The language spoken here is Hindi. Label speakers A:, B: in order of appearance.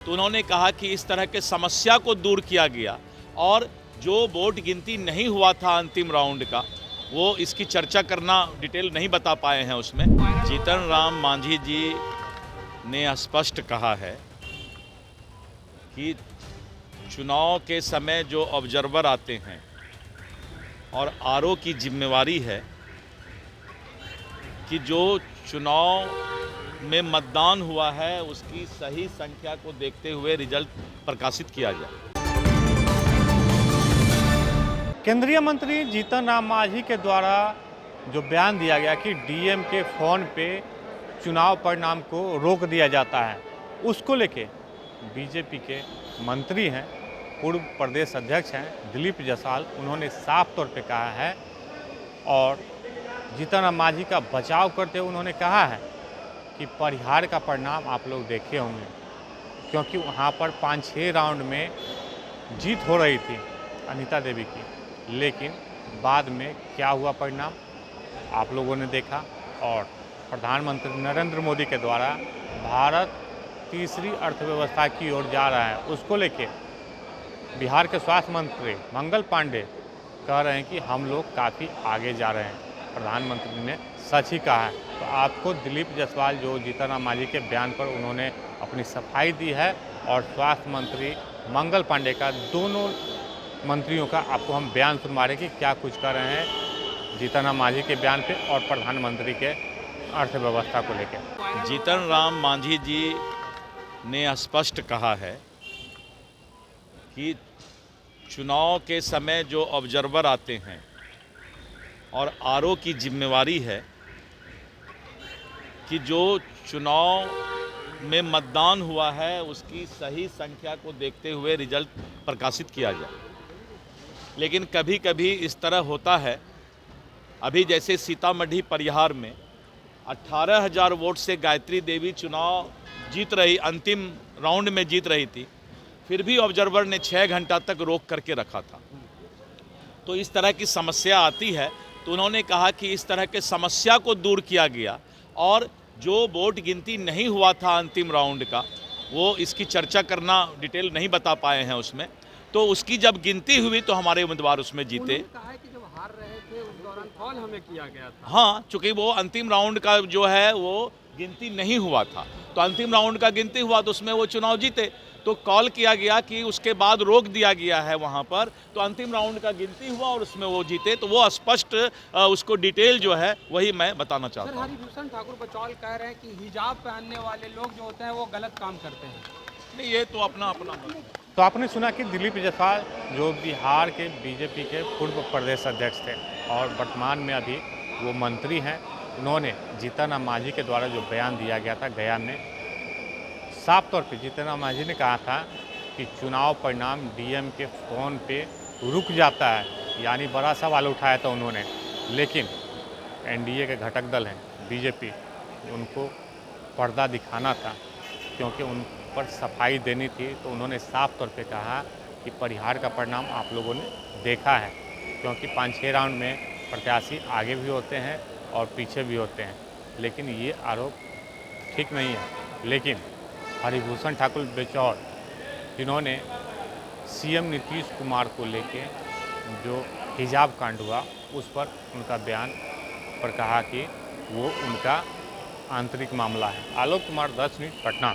A: तो उन्होंने कहा कि इस तरह के समस्या को दूर किया गया और जो वोट गिनती नहीं हुआ था अंतिम राउंड का, वो इसकी चर्चा करना डिटेल नहीं बता पाए हैं उसमें। जीतन राम मांझी जी ने स्पष्ट कहा है कि चुनाव के समय जो ऑब्जर्वर आते हैं और आरओ की जिम्मेवारी है कि जो चुनाव में मतदान हुआ है उसकी सही संख्या को देखते हुए रिजल्ट प्रकाशित किया जाए।
B: केंद्रीय मंत्री जीतन राम मांझी के द्वारा जो बयान दिया गया कि डीएम के फ़ोन पे चुनाव परिणाम को रोक दिया जाता है, उसको लेके बीजेपी के मंत्री हैं, पूर्व प्रदेश अध्यक्ष हैं दिलीप जायसवाल, उन्होंने साफ तौर पे कहा है और जीतन राम मांझी का बचाव करते हुए उन्होंने कहा है कि परिहार का परिणाम आप लोग देखे होंगे, क्योंकि वहाँ पर 5-6 राउंड में जीत हो रही थी अनीता देवी की, लेकिन बाद में क्या हुआ परिणाम आप लोगों ने देखा। और प्रधानमंत्री नरेंद्र मोदी के द्वारा भारत तीसरी अर्थव्यवस्था की ओर जा रहा है, उसको लेके बिहार के स्वास्थ्य मंत्री मंगल पांडे कह रहे हैं कि हम लोग काफ़ी आगे जा रहे हैं। प्रधानमंत्री ने सच ही कहा है। तो आपको दिलीप जायसवाल जो जीतन राम मांझी के बयान पर उन्होंने अपनी सफाई दी है और स्वास्थ्य मंत्री मंगल पांडे का, दोनों मंत्रियों का आपको हम बयान सुनवा रहे हैं कि क्या कुछ कर रहे हैं जीतन राम मांझी के बयान पे और प्रधानमंत्री के अर्थव्यवस्था को लेकर।
A: जीतन राम मांझी जी ने स्पष्ट कहा है कि चुनाव के समय जो ऑब्जर्वर आते हैं और आरओ की जिम्मेवारी है कि जो चुनाव में मतदान हुआ है उसकी सही संख्या को देखते हुए रिजल्ट प्रकाशित किया जाए। लेकिन कभी कभी इस तरह होता है, अभी जैसे सीतामढ़ी परिहार में 18,000 वोट से गायत्री देवी चुनाव जीत रही, अंतिम राउंड में जीत रही थी, फिर भी ऑब्जर्वर ने 6 घंटा तक रोक करके रखा था। तो इस तरह की समस्या आती है, तो उन्होंने कहा कि इस तरह के समस्या को दूर किया गया और जो वोट गिनती नहीं हुआ था अंतिम राउंड का, वो इसकी चर्चा करना डिटेल नहीं बता पाए हैं उसमें। तो उसकी जब गिनती हुई तो हमारे उम्मीदवार उसमें जीते।
C: कहा है कि जब हार रहे थे उस दौरान कॉल हमें किया गया था।
A: हाँ, चूँकि वो अंतिम राउंड का जो है वो गिनती नहीं हुआ था, तो अंतिम राउंड का गिनती हुआ तो उसमें वो चुनाव जीते। तो कॉल किया गया कि उसके बाद रोक दिया गया है वहाँ पर, तो अंतिम राउंड का गिनती हुआ और उसमें वो जीते। तो वो स्पष्ट उसको डिटेल जो है वही मैं बताना चाहता हूँ।
C: हरिभूषण ठाकुर बचौल कह रहे हैं कि हिजाब पहनने वाले लोग जो होते हैं वो गलत काम करते हैं।
A: नहीं, ये तो अपना
B: तो आपने सुना कि दिलीप जायसवाल जो बिहार के बीजेपी के पूर्व प्रदेश अध्यक्ष थे और वर्तमान में अभी वो मंत्री हैं, उन्होंने जीतन राम मांझी के द्वारा जो बयान दिया गया था गया में, साफ तौर पे जीतन राम मांझी ने कहा था कि चुनाव परिणाम डीएम के फ़ोन पे रुक जाता है, यानी बड़ा सवाल उठाया था उन्होंने। लेकिन एनडीए के घटक दल हैं बीजेपी, उनको पर्दा दिखाना था, क्योंकि उन पर सफाई देनी थी। तो उन्होंने साफ तौर पे कहा कि परिहार का परिणाम आप लोगों ने देखा है, क्योंकि 5-6 राउंड में प्रत्याशी आगे भी होते हैं और पीछे भी होते हैं, लेकिन ये आरोप ठीक नहीं है। लेकिन हरिभूषण ठाकुर बचौल, जिन्होंने सीएम नीतीश कुमार को लेके जो हिजाब कांड हुआ उस पर उनका बयान पर कहा कि वो उनका आंतरिक मामला है। आलोक कुमार, 10 मिनट, पटना।